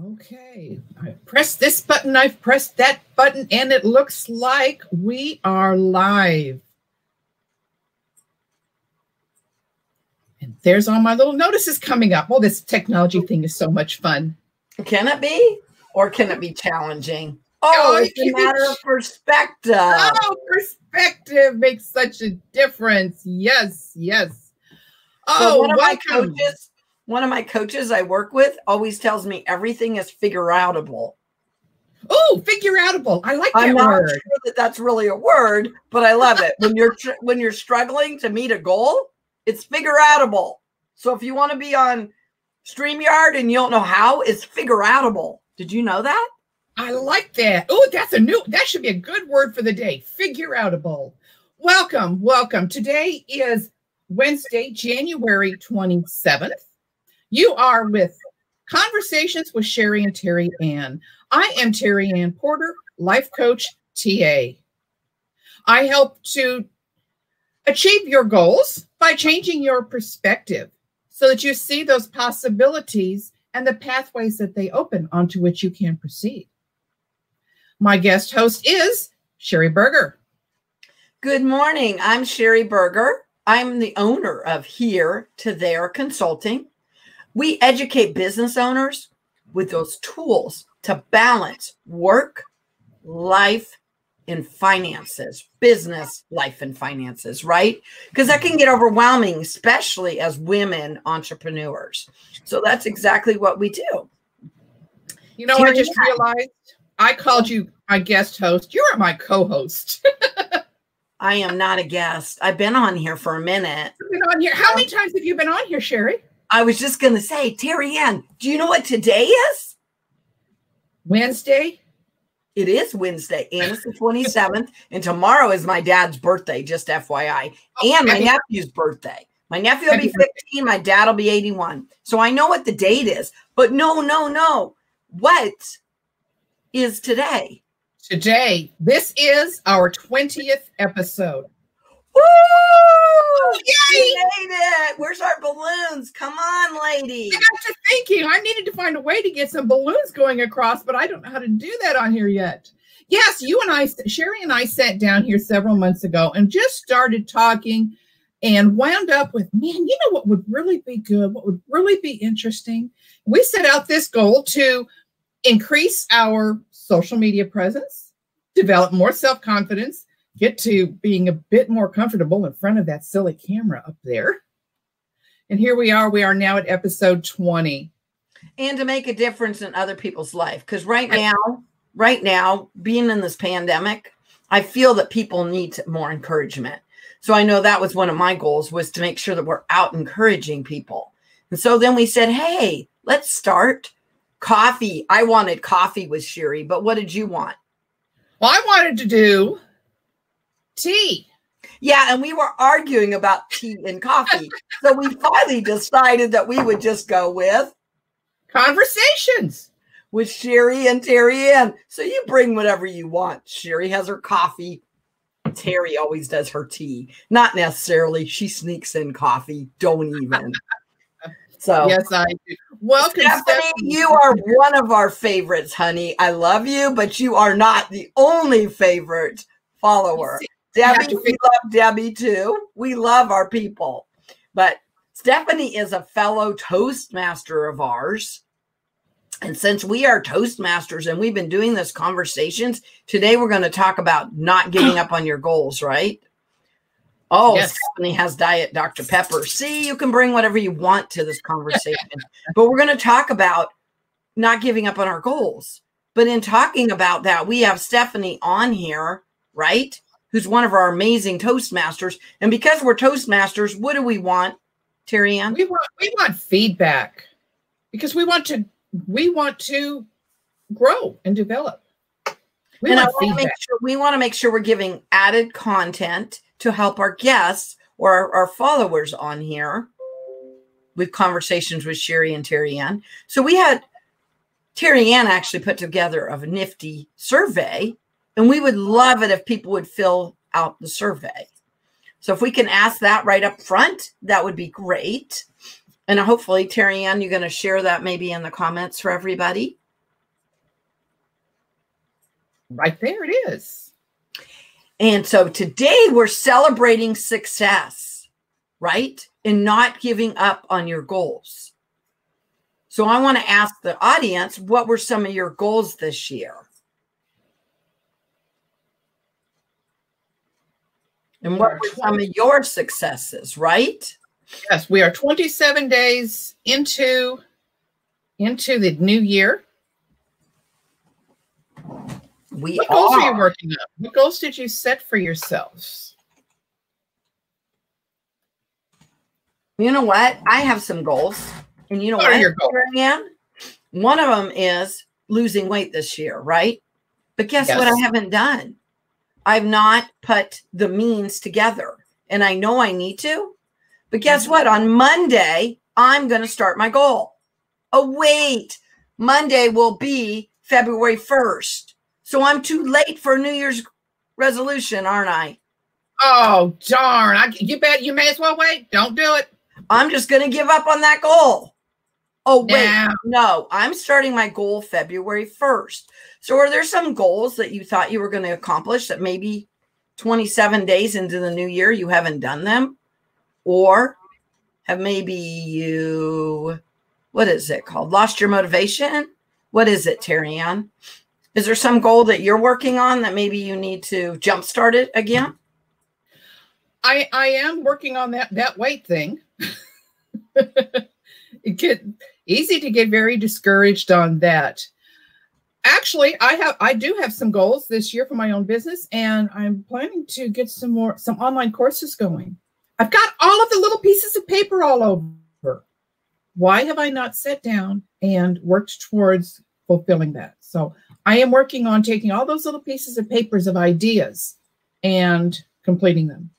Okay, I pressed this button, I've pressed that button, and it looks like we are live. And there's all my little notices coming up. Oh, this technology thing is so much fun. Can it be? Or can it be challenging? Oh, it's a matter of perspective. Oh, perspective makes such a difference. Yes, yes. Oh, so one of my coaches I work with always tells me everything is figure-outable. Oh, figure-outable. I like that word. I'm not sure that that's really a word, but I love it. When you're struggling to meet a goal, it's figure-outable. So if you want to be on StreamYard and you don't know how, it's figure-outable. Did you know that? I like that. Oh, that should be a good word for the day. Figure-outable. Welcome, welcome. Today is Wednesday, January 27th. You are with Conversations with Sher and TerryAnn. I am TerryAnn Porter, life coach, TA. I help to achieve your goals by changing your perspective so that you see those possibilities and the pathways that they open onto which you can proceed. My guest host is Sherry Berger. Good morning. I'm Sherry Berger. I'm the owner of Here to There Consulting. We educate business owners with those tools to balance work, life, and finances, business, life, and finances, right? Because that can get overwhelming, especially as women entrepreneurs. So that's exactly what we do. You know, I just realized I called you my guest host. You're my co-host. I am not a guest. I've been on here for a minute. You've been on here. How many times have you been on here, Sherry? I was just going to say, TerryAnn, do you know what today is? Wednesday. It is Wednesday, and it's the 27th, and tomorrow is my dad's birthday, just FYI, and my nephew's birthday. My nephew will be 15, my dad will be 81. So I know what the date is, but no. What is today? Today, this is our 20th episode. Woo! Yay! We made it. Where's our balloons? Come on, lady. I got to thinking I needed to find a way to get some balloons going across, but I don't know how to do that on here yet. Yes, Sherry and I sat down here several months ago and just started talking and wound up with, man, you know what would really be good? What would really be interesting? We set out this goal to increase our social media presence, develop more self-confidence, get to being a bit more comfortable in front of that silly camera up there. And here we are. We are now at episode 20. And to make a difference in other people's life. Because right now, being in this pandemic, I feel that people need more encouragement. So I know that was one of my goals, was to make sure that we're out encouraging people. And so then we said, hey, let's start coffee. I wanted coffee with Sherry, but what did you want? Well, I wanted to do tea. Yeah, and we were arguing about tea and coffee. So we finally decided that we would just go with Conversations with Sherry and TerryAnn. So you bring whatever you want. Sherry has her coffee. Terry always does her tea. Not necessarily. She sneaks in coffee. Don't even. So yes, I do. Welcome, Stephanie. You are one of our favorites, honey. I love you, but you are not the only favorite follower. Debbie, we love Debbie too. We love our people. But Stephanie is a fellow Toastmaster of ours. And since we are Toastmasters and we've been doing this conversations, today we're going to talk about not giving up on your goals, right? Oh, yes. Stephanie has Diet Dr. Pepper. See, you can bring whatever you want to this conversation. But we're going to talk about not giving up on our goals. But in talking about that, we have Stephanie on here, right? Who's one of our amazing Toastmasters. And because we're Toastmasters, what do we want, TerryAnn? We want feedback because we want to grow and develop. We want to make sure we're giving added content to help our guests or our followers on here with Conversations with Sherry and TerryAnn. So we had TerryAnn actually put together a nifty survey, and we would love it if people would fill out the survey. So if we can ask that right up front, that would be great. And hopefully, TerryAnn, you're going to share that maybe in the comments for everybody. Right there it is. And so today we're celebrating success, right? And not giving up on your goals. So I want to ask the audience, what were some of your goals this year? And what were some of your successes, right? Yes, we are 27 days into the new year. What goals are you working on? What goals did you set for yourselves? You know what? I have some goals. And you know what? Are your goals? One of them is losing weight this year, right? But guess what I haven't done? I've not put the means together. And I know I need to. But guess what? On Monday, I'm going to start my goal. Oh, wait. Monday will be February 1st. So I'm too late for a New Year's resolution, aren't I? Oh, darn. You bet you may as well wait. Don't do it. I'm just going to give up on that goal. Oh, wait. No, I'm starting my goal February 1st. So are there some goals that you thought you were going to accomplish that maybe 27 days into the new year you haven't done them? Or have maybe you, what is it called? Lost your motivation? What is it, TerryAnn? Is there some goal that you're working on that maybe you need to jumpstart it again? I am working on that weight thing. It gets easy to get very discouraged on that. Actually, I do have some goals this year for my own business, and I'm planning to get some online courses going. I've got all of the little pieces of paper all over. Why have I not sat down and worked towards fulfilling that? So I am working on taking all those little pieces of papers of ideas and completing them.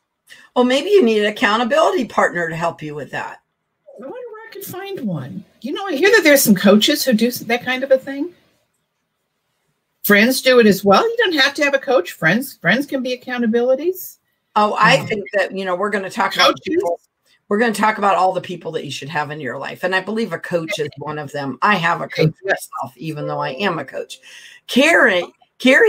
Well, maybe you need an accountability partner to help you with that. I wonder where I could find one. You know, I hear that there's some coaches who do that kind of a thing. Friends do it as well. You don't have to have a coach. Friends can be accountabilities. Oh, I think that, you know, we're going to talk about people. We're going to talk about all the people that you should have in your life. And I believe a coach is one of them. I have a coach myself, even though I am a coach. Carrie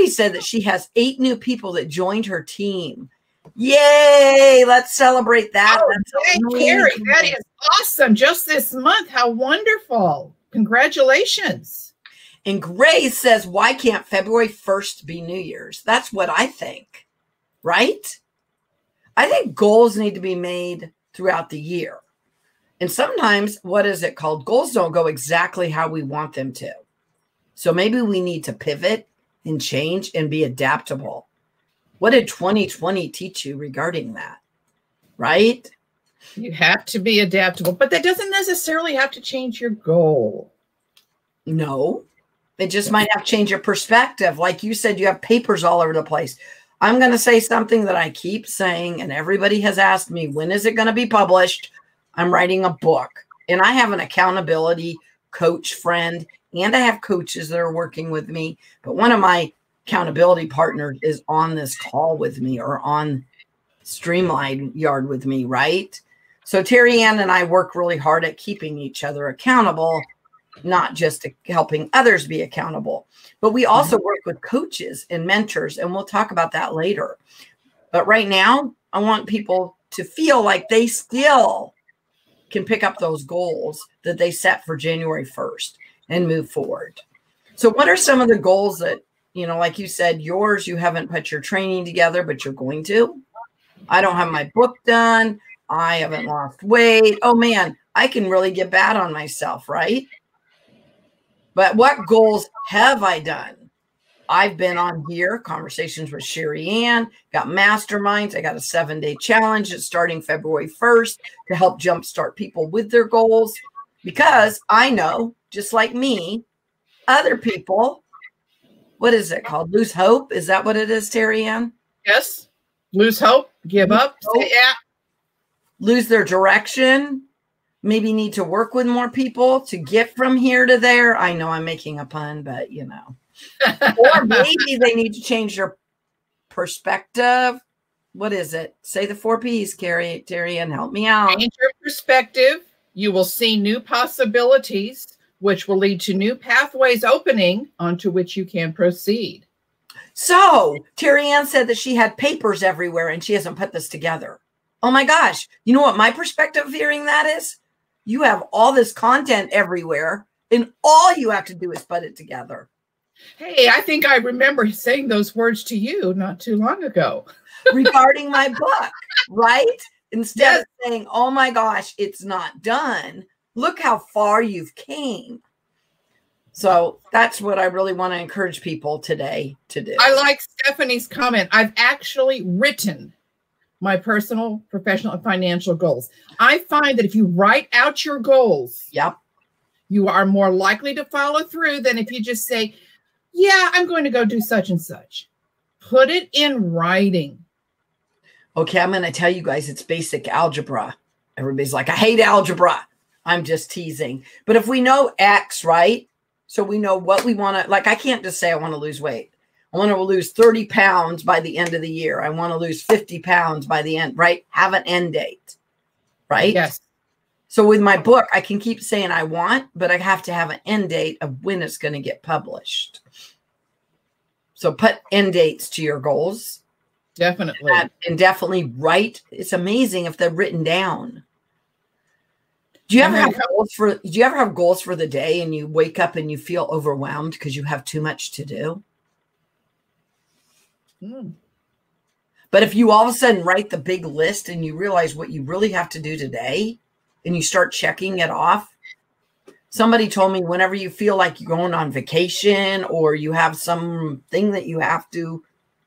said that she has 8 new people that joined her team. Yay! Let's celebrate that. Oh, Carrie, that is awesome. Just this month. How wonderful. Congratulations. And Grace says, why can't February 1st be New Year's? That's what I think, right? I think goals need to be made throughout the year. And sometimes, what is it called? Goals don't go exactly how we want them to. So maybe we need to pivot and change and be adaptable. What did 2020 teach you regarding that? Right? You have to be adaptable, but that doesn't necessarily have to change your goal. No, it just might have to change your perspective. Like you said, you have papers all over the place. I'm going to say something that I keep saying, and everybody has asked me, when is it going to be published? I'm writing a book, and I have an accountability coach friend, and I have coaches that are working with me. But one of my accountability partners is on this call with me or on Streamline Yard with me, right? So TerryAnn and I work really hard at keeping each other accountable, not just helping others be accountable. But we also work with coaches and mentors, and we'll talk about that later. But right now, I want people to feel like they still can pick up those goals that they set for January 1st and move forward. So what are some of the goals that, you know, like you said, yours, you haven't put your training together, but you're going to? I don't have my book done. I haven't lost weight. Oh, man, I can really get bad on myself, right? But what goals have I done? I've been on here, conversations with Sher and TerryAnn, got masterminds. I got a 7-day challenge that's starting February 1st to help jumpstart people with their goals. Because I know, just like me, other people, what is it called? Lose hope? Is that what it is, TerryAnn? Yes. Lose hope, give up, say yeah. Lose their direction. Maybe need to work with more people to get from here to there. I know I'm making a pun, but you know. Or maybe they need to change their perspective. What is it? Say the 4 P's, TerryAnn, help me out. Change your perspective. You will see new possibilities, which will lead to new pathways opening onto which you can proceed. So TerryAnn said that she had papers everywhere and she hasn't put this together. Oh my gosh. You know what my perspective of hearing that is? You have all this content everywhere and all you have to do is put it together. Hey, I think I remember saying those words to you not too long ago. Regarding my book, right? Instead of saying, oh my gosh, it's not done. Look how far you've came. So that's what I really want to encourage people today to do. I like Stephanie's comment. I've actually written my personal, professional, and financial goals. I find that if you write out your goals, yep, you are more likely to follow through than if you just say, yeah, I'm going to go do such and such. Put it in writing. Okay, I'm going to tell you guys it's basic algebra. Everybody's like, I hate algebra. I'm just teasing. But if we know X, right? So we know what we want to, like, I can't just say I want to lose weight. I want to lose 30 pounds by the end of the year. I want to lose 50 pounds by the end, right? Have an end date, right? Yes. So with my book, I can keep saying I want, but I have to have an end date of when it's going to get published. So put end dates to your goals. Definitely. And definitely write. It's amazing if they're written down. Do you ever have goals for the day and you wake up and you feel overwhelmed because you have too much to do? But if you all of a sudden write the big list and you realize what you really have to do today and you start checking it off. Somebody told me whenever you feel like you're going on vacation or you have something that you have to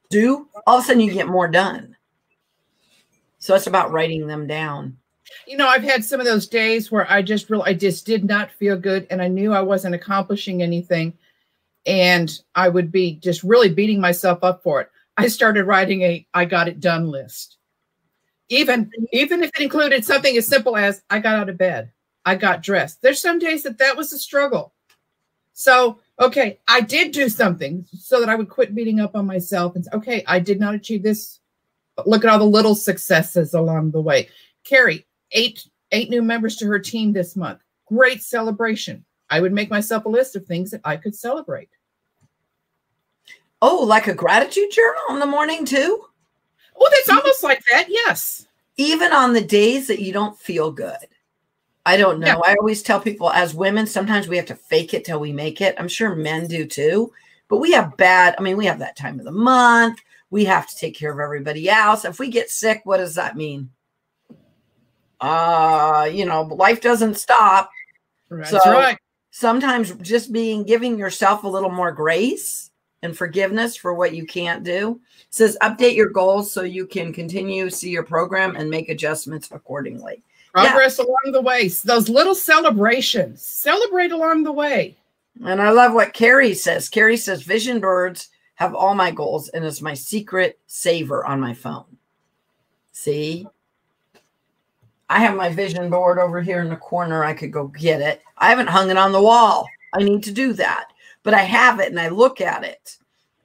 do, all of a sudden you get more done. So it's about writing them down. You know, I've had some of those days where I just did not feel good and I knew I wasn't accomplishing anything and I would be just really beating myself up for it. I started writing I got it done list. Even if it included something as simple as I got out of bed, I got dressed. There's some days that was a struggle. So, okay, I did do something so that I would quit beating up on myself and say, okay, I did not achieve this, but look at all the little successes along the way. Carrie, eight new members to her team this month. Great celebration. I would make myself a list of things that I could celebrate. Oh, like a gratitude journal in the morning too? Oh, that's almost like that. Yes. Even on the days that you don't feel good. I don't know. Yeah. I always tell people as women, sometimes we have to fake it till we make it. I'm sure men do too, but we have we have that time of the month. We have to take care of everybody else. If we get sick, what does that mean? Life doesn't stop. That's right. Sometimes just giving yourself a little more grace and forgiveness for what you can't do. It says update your goals so you can continue, see your program, and make adjustments accordingly. Progress along the way. Those little celebrations. Celebrate along the way. And I love what Carrie says. Carrie says, Vision Birds have all my goals and is my secret saver on my phone. See? I have my vision board over here in the corner. I could go get it. I haven't hung it on the wall. I need to do that. But I have it and I look at it.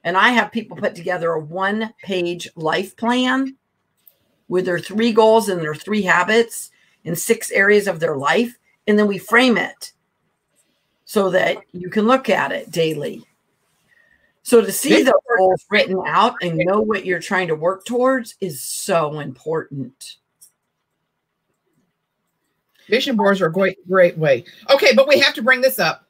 And I have people put together a 1-page life plan with their 3 goals and their 3 habits in 6 areas of their life. And then we frame it so that you can look at it daily. So to see the goals written out and know what you're trying to work towards is so important. Vision boards are a great way. Okay, but we have to bring this up.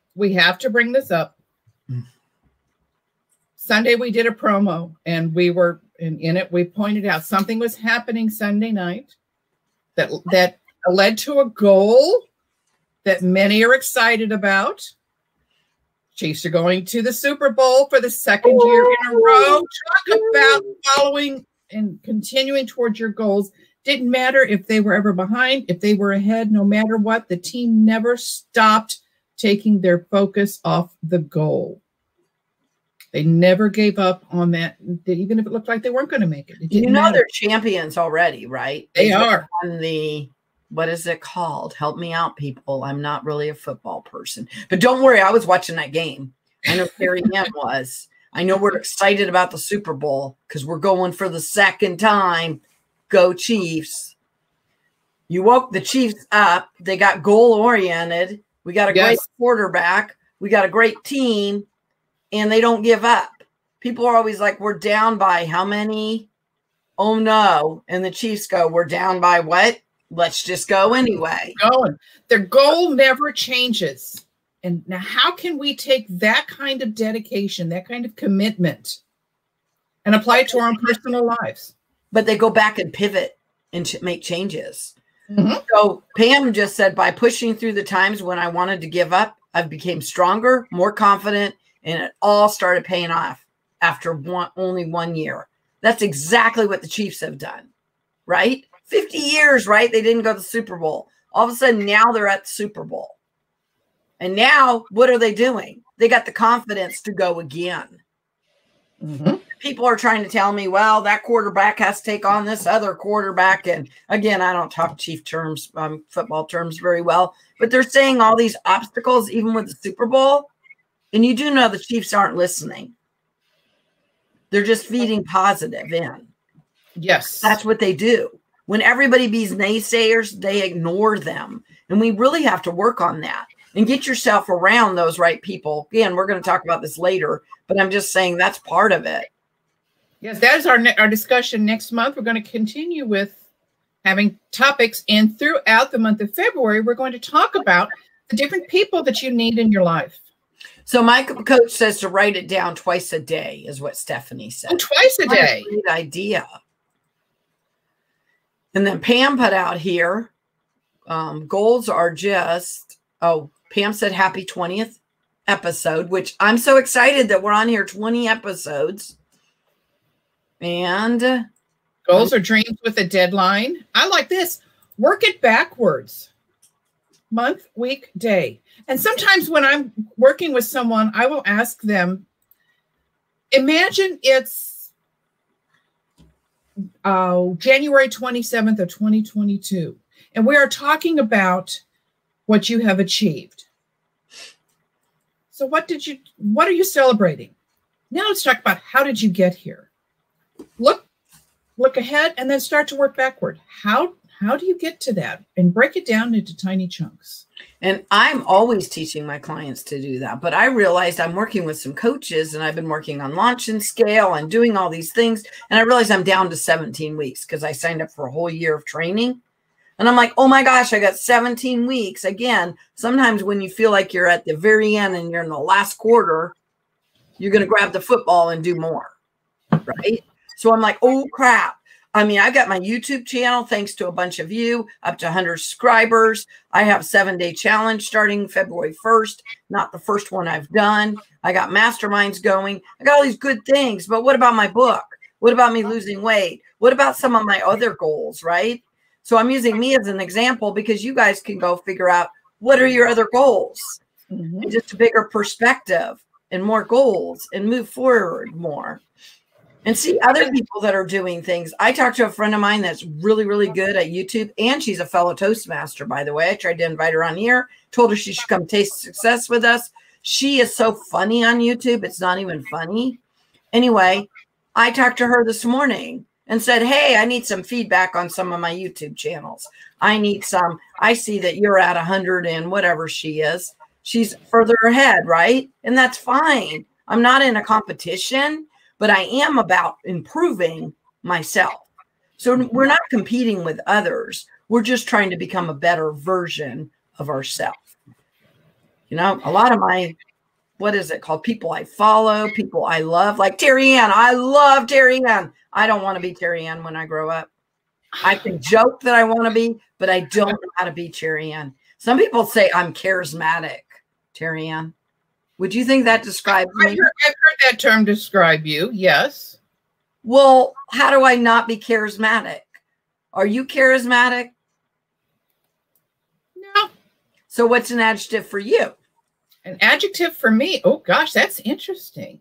Sunday, we did a promo and we were in it. We pointed out something was happening Sunday night that led to a goal that many are excited about. Chiefs are going to the Super Bowl for the 2nd year in a row. Talk about following and continuing towards your goals. Didn't matter if they were ever behind, if they were ahead, no matter what, the team never stopped taking their focus off the goal. They never gave up on that, even if it looked like they weren't going to make it. They're champions already, right? They are. On what is it called? Help me out, people. I'm not really a football person. But don't worry, I was watching that game. I know TerryAnn was. I know we're excited about the Super Bowl because we're going for the 2nd time. Go Chiefs. You woke the Chiefs up. They got goal-oriented. We got a great quarterback. We got a great team. And they don't give up. People are always like, we're down by how many? Oh no. And the Chiefs go, we're down by what? Let's just go anyway. Going. Their goal never changes. And now how can we take that kind of dedication, that kind of commitment, and apply it to our own personal lives? But they go back and pivot and make changes. Mm-hmm. So Pam just said, by pushing through the times when I wanted to give up, I became stronger, more confident, and it all started paying off after only 1 year. That's exactly what the Chiefs have done, right? 50 years, right? They didn't go to the Super Bowl. All of a sudden, now they're at the Super Bowl. And now, what are they doing? They got the confidence to go again. Mm-hmm. People are trying to tell me, well, that quarterback has to take on this other quarterback. And again, I don't talk Chief terms, football terms very well, but they're saying all these obstacles, even with the Super Bowl. And you do know the Chiefs aren't listening. They're just feeding positive in. Yes. That's what they do. When everybody be's naysayers, they ignore them. And we really have to work on that and get yourself around those right people. Again, we're going to talk about this later, but I'm just saying that's part of it. Yes, that is our discussion next month. We're going to continue with having topics, and throughout the month of February, we're going to talk about the different people that you need in your life. So my coach says to write it down twice a day is what Stephanie said. Oh, twice a day. Great idea. And then Pam put out here, goals are just, Pam said happy 20th episode, which I'm so excited that we're on here 20 episodes. And goals are dreams with a deadline. I like this. Work it backwards. Month, week, day. And sometimes when I'm working with someone, I will ask them, imagine it's January 27th of 2022, and we are talking about what you have achieved. So what are you celebrating? Now let's talk about how did you get here? Look ahead and then start to work backward. How do you get to that? And break it down into tiny chunks. And I'm always teaching my clients to do that. But I realized I'm working with some coaches, and I've been working on launch and scale and doing all these things. And I realized I'm down to 17 weeks because I signed up for a whole year of training. And I'm like, oh my gosh, I got 17 weeks. Again, sometimes when you feel like you're at the very end and you're in the last quarter, you're going to grab the football and do more, right? So I'm like, oh crap. I mean, I got my YouTube channel, thanks to a bunch of you, up to 100 subscribers. I have 7-day challenge starting February 1st, not the first one I've done. I got masterminds going. I got all these good things, but what about my book? What about me losing weight? What about some of my other goals, right? So I'm using me as an example because you guys can go figure out what are your other goals, and just a bigger perspective and more goals and move forward more. And see other people that are doing things. I talked to a friend of mine that's really, really good at YouTube, and she's a fellow Toastmaster, by the way. I tried to invite her on here, told her she should come taste success with us. She is so funny on YouTube. It's not even funny. Anyway, I talked to her this morning and said, hey, I need some feedback on some of my YouTube channels. I see that you're at 100 and whatever she is. She's further ahead, right? And that's fine. I'm not in a competition, but I am about improving myself. So we're not competing with others. We're just trying to become a better version of ourselves. You know, a lot of my, what is it called? People I follow, people I love, like TerryAnn. I love TerryAnn. I don't want to be TerryAnn when I grow up. I can joke that I want to be, but I don't know how to be TerryAnn. Some people say I'm charismatic, TerryAnn. Would you think that describes me? I've heard that term describe you, yes. Well, how do I not be charismatic? Are you charismatic? No. So what's an adjective for you? An adjective for me? Oh, gosh, that's interesting.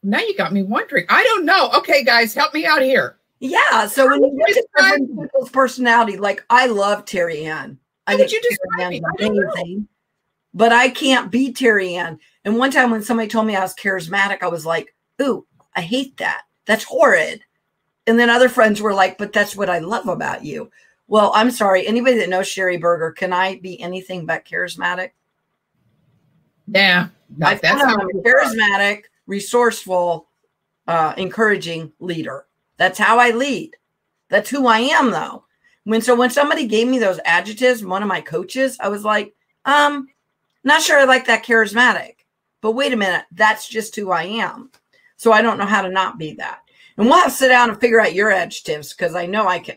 Now you got me wondering. I don't know. Okay, guys, help me out here. Yeah. So when you look at different people's personality, like I love TerryAnn. I think TerryAnn's amazing, but I can't be TerryAnn. And one time when somebody told me I was charismatic, I was like, ooh, I hate that. That's horrid. And then other friends were like, but that's what I love about you. Well, I'm sorry. Anybody that knows Sherry Berger, can I be anything but charismatic? Yeah. No, I found I'm a charismatic, resourceful, encouraging leader. That's how I lead. That's who I am, though. When somebody gave me those adjectives, one of my coaches, I was like, not sure I like that charismatic. But wait a minute, that's just who I am. So I don't know how to not be that. And we'll have to sit down and figure out your adjectives, because I know I can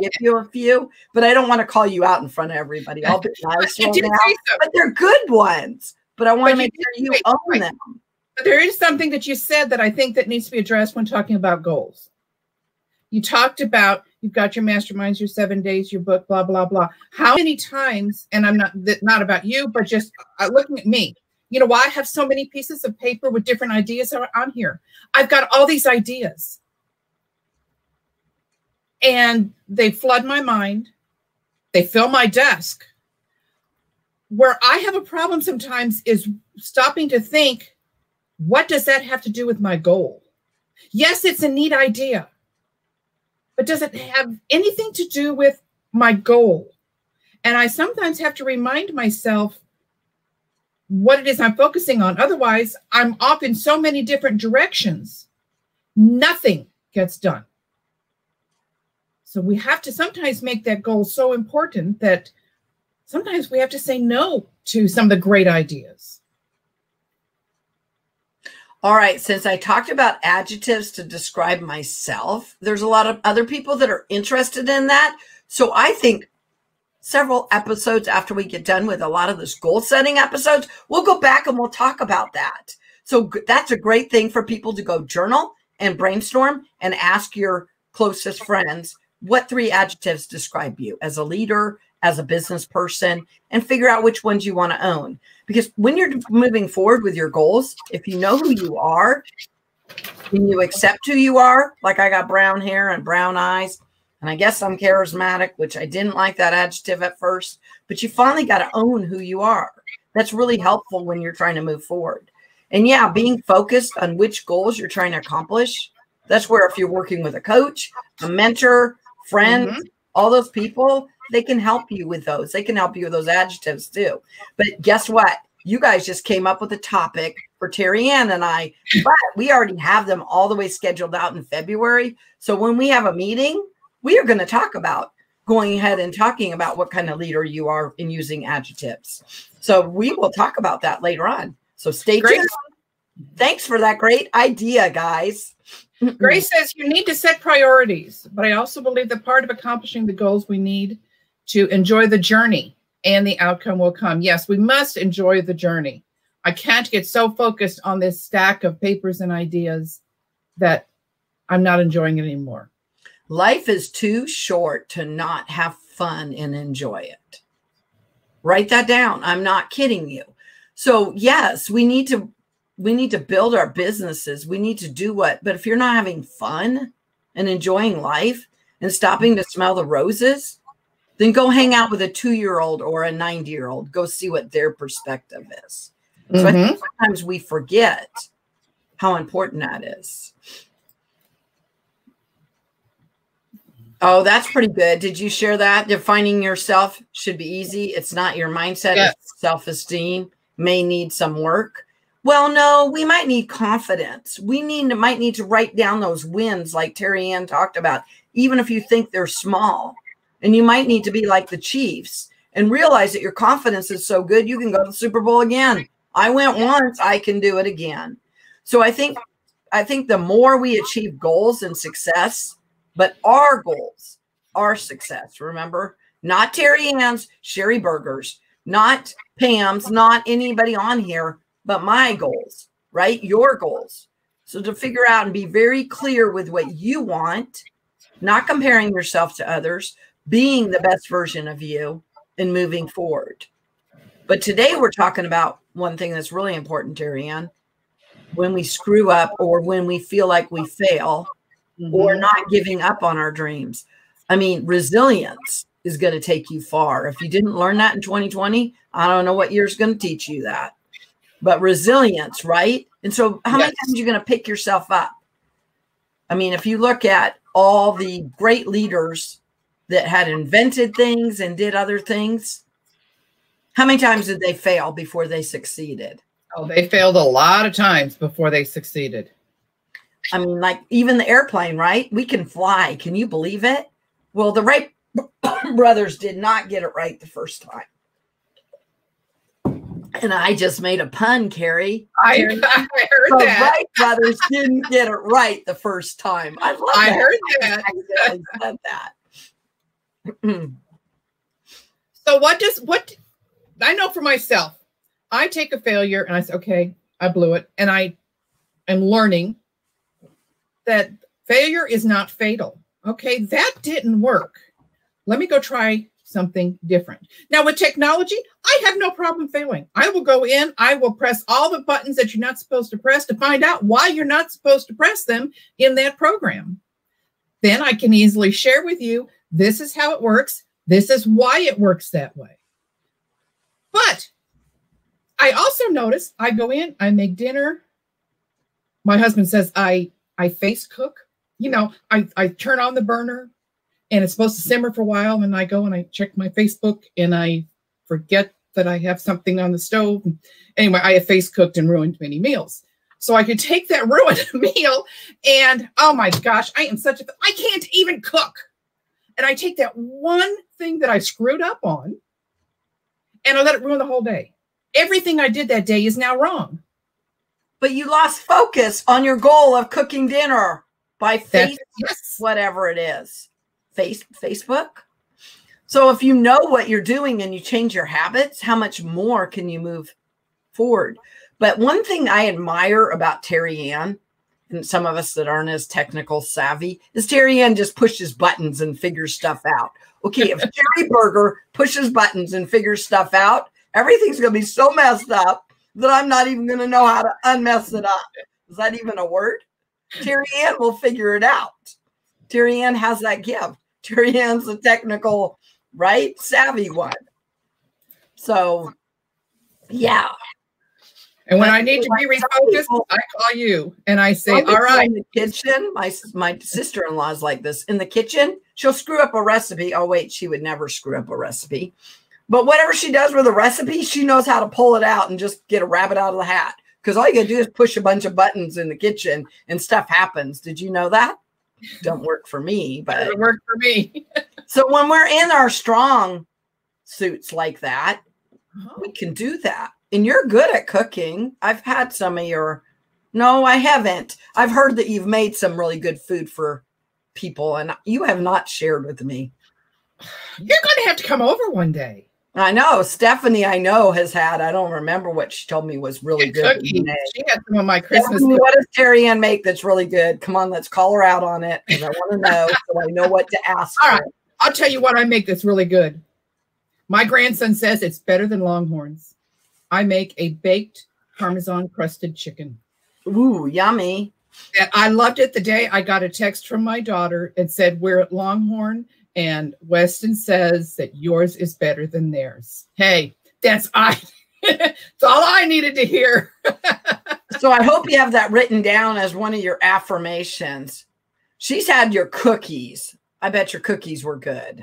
give you a few, but I don't want to call you out in front of everybody. I'll be nice now, but they're good ones. But I want to make sure you own them. But there is something that you said that I think that needs to be addressed when talking about goals. You talked about, you've got your masterminds, your 7 days, your book, blah, blah, blah. How many times, and I'm not about you, but just looking at me, you know why I have so many pieces of paper with different ideas on here? I've got all these ideas. And they flood my mind. They fill my desk. Where I have a problem sometimes is stopping to think, what does that have to do with my goal? Yes, it's a neat idea. But does it have anything to do with my goal? And I sometimes have to remind myself what it is I'm focusing on. Otherwise, I'm off in so many different directions. Nothing gets done. So we have to sometimes make that goal so important that sometimes we have to say no to some of the great ideas. All right. Since I talked about adjectives to describe myself, there's a lot of other people that are interested in that. So I think several episodes after we get done with a lot of this goal setting episodes, we'll go back and we'll talk about that. So that's a great thing for people to go journal and brainstorm and ask your closest friends, what 3 adjectives describe you as a leader, as a business person, and figure out which ones you want to own. Because when you're moving forward with your goals, if you know who you are and you accept who you are, like I got brown hair and brown eyes, and I guess I'm charismatic, which I didn't like that adjective at first, but you finally got to own who you are. That's really helpful when you're trying to move forward. And yeah, being focused on which goals you're trying to accomplish. That's where if you're working with a coach, a mentor, friends, all those people, they can help you with those. They can help you with those adjectives too. But guess what? You guys just came up with a topic for TerryAnn and I, but we already have them all the way scheduled out in February. So when we have a meeting, we are going to talk about going ahead and talking about what kind of leader you are in using adjectives. So we will talk about that later on. So stay tuned. Thanks for that great idea, guys. Grace says you need to set priorities, but I also believe that part of accomplishing the goals we need to enjoy the journey and the outcome will come. Yes, we must enjoy the journey. I can't get so focused on this stack of papers and ideas that I'm not enjoying it anymore. Life is too short to not have fun and enjoy it. Write that down. I'm not kidding you. So yes, we need to build our businesses. We need to do but if you're not having fun and enjoying life and stopping to smell the roses, then go hang out with a 2-year-old or a 90-year-old. Go see what their perspective is. So I think sometimes we forget how important that is. Oh, that's pretty good. Did you share that? Defining yourself should be easy. It's not your mindset. Yes. It's self-esteem. May need some work. Well, no, we might need confidence. We might need to write down those wins like TerryAnn talked about, even if you think they're small. And you might need to be like the Chiefs and realize that your confidence is so good, you can go to the Super Bowl again. I went once, I can do it again. So I think the more we achieve goals and success, but our goals, our success, remember, not TerryAnn's, Sherry Berger's, not Pam's, not anybody on here, but my goals, right? Your goals. So to figure out and be very clear with what you want, not comparing yourself to others, being the best version of you and moving forward. But today we're talking about one thing that's really important, TerryAnn. When we screw up or when we feel like we fail or not giving up on our dreams. I mean, resilience is going to take you far. If you didn't learn that in 2020, I don't know what year's going to teach you that. But resilience, right? And so how many times are you going to pick yourself up? I mean, if you look at all the great leaders that had invented things and did other things? How many times did they fail before they succeeded? Oh, they failed a lot of times before they succeeded. I mean, like even the airplane, right? We can fly. Can you believe it? Well, the Wright brothers did not get it right the first time. And I just made a pun, Carrie. I heard that. The Wright brothers didn't get it right the first time. I love that. I heard that. I said that. So what I know for myself, I take a failure and I say, okay, I blew it. And I am learning that failure is not fatal. Okay, that didn't work. Let me go try something different. Now with technology, I have no problem failing. I will go in, I will press all the buttons that you're not supposed to press to find out why you're not supposed to press them in that program. Then I can easily share with you, this is how it works. This is why it works that way. But I also notice I go in, I make dinner. My husband says I face cook. You know, I turn on the burner and it's supposed to simmer for a while. And I go and I check my Facebook and I forget that I have something on the stove. Anyway, I have face cooked and ruined many meals. So I could take that ruined meal and, oh my gosh, I can't even cook. And I take that one thing that I screwed up on and I let it ruin the whole day. Everything I did that day is now wrong. But you lost focus on your goal of cooking dinner by whatever it is. Facebook. So if you know what you're doing and you change your habits, how much more can you move forward? But one thing I admire about TerryAnn, and some of us that aren't as technical savvy, is TerryAnn just pushes buttons and figures stuff out. Okay, if Jerry Burger pushes buttons and figures stuff out, everything's going to be so messed up that I'm not even going to know how to unmess it up. Is that even a word? TerryAnn will figure it out. TerryAnn has that gift. TerryAnn's the technical, right, savvy one. So, yeah. And when I need to be refocused, I call you and I say, all right. In the kitchen, my sister-in-law is like this. In the kitchen, she'll screw up a recipe. Oh, wait, she would never screw up a recipe. But whatever she does with a recipe, she knows how to pull it out and just get a rabbit out of the hat. Because all you got to do is push a bunch of buttons in the kitchen and stuff happens. Did you know that? Don't work for me, but it worked for me. So when we're in our strong suits like that, we can do that. And you're good at cooking. I've had some of your, no, I haven't. I've heard that you've made some really good food for people and you have not shared with me. You're going to have to come over one day. I know. Stephanie, I know, has had, I don't remember what she told me was really good. She had some of my Christmas. Stephanie, what does TerryAnn make that's really good? Come on, let's call her out on it because I want to know so I know what to ask All her. right. I'll tell you what I make that's really good. My grandson says it's better than Longhorns. I make a baked Parmesan crusted chicken. Ooh, yummy. And I loved it the day I got a text from my daughter and said, we're at Longhorn. And Weston says that yours is better than theirs. Hey, that's all I needed to hear. So I hope you have that written down as one of your affirmations. She's had your cookies. I bet your cookies were good.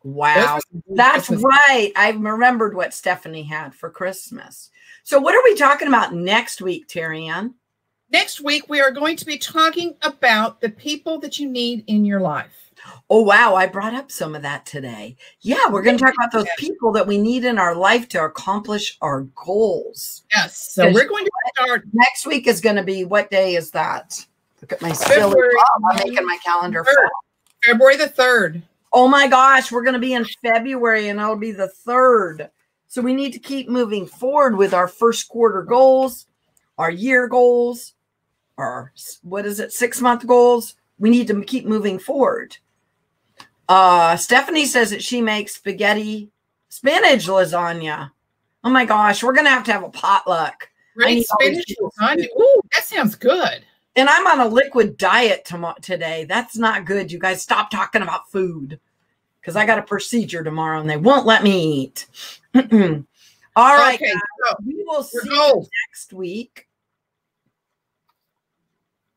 Wow. That's right. I remembered what Stephanie had for Christmas. So what are we talking about next week, TerryAnn? Next week, we are going to be talking about the people that you need in your life. Oh, wow. I brought up some of that today. Yeah, we're going to talk about those people that we need in our life to accomplish our goals. Yes. So we're going to start. Next week is going to be, what day is that? Look at my silly. I'm making my calendar full. February the 3rd. Oh my gosh, we're going to be in February and it'll be the 3rd. So we need to keep moving forward with our first quarter goals, our year goals, our, 6-month goals. We need to keep moving forward. Stephanie says that she makes spaghetti spinach lasagna. Oh my gosh, we're going to have a potluck. Great spinach lasagna. Ooh, that sounds good. And I'm on a liquid diet today. That's not good. You guys stop talking about food because I got a procedure tomorrow and they won't let me eat. All right. Okay, so we will see you next week.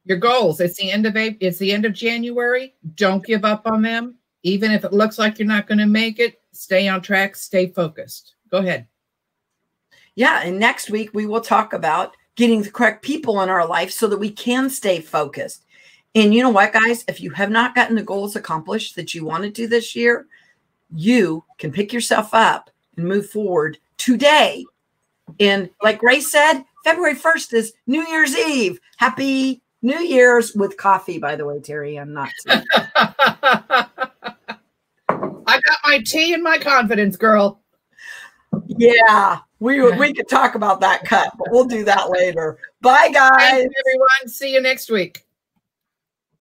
Your goals. It's the end of January. Don't give up on them. Even if it looks like you're not going to make it, stay on track, stay focused. Go ahead. Yeah, and next week we will talk about getting the correct people in our life so that we can stay focused. And you know what, guys? If you have not gotten the goals accomplished that you want to do this year, you can pick yourself up and move forward today. And like Grace said, February 1st is New Year's Eve. Happy New Year's with coffee, by the way, Terry. I'm not. I got my tea and my confidence, girl. Yeah, we could talk about that cut, but we'll do that later. Bye, guys. Thanks, everyone. See you next week.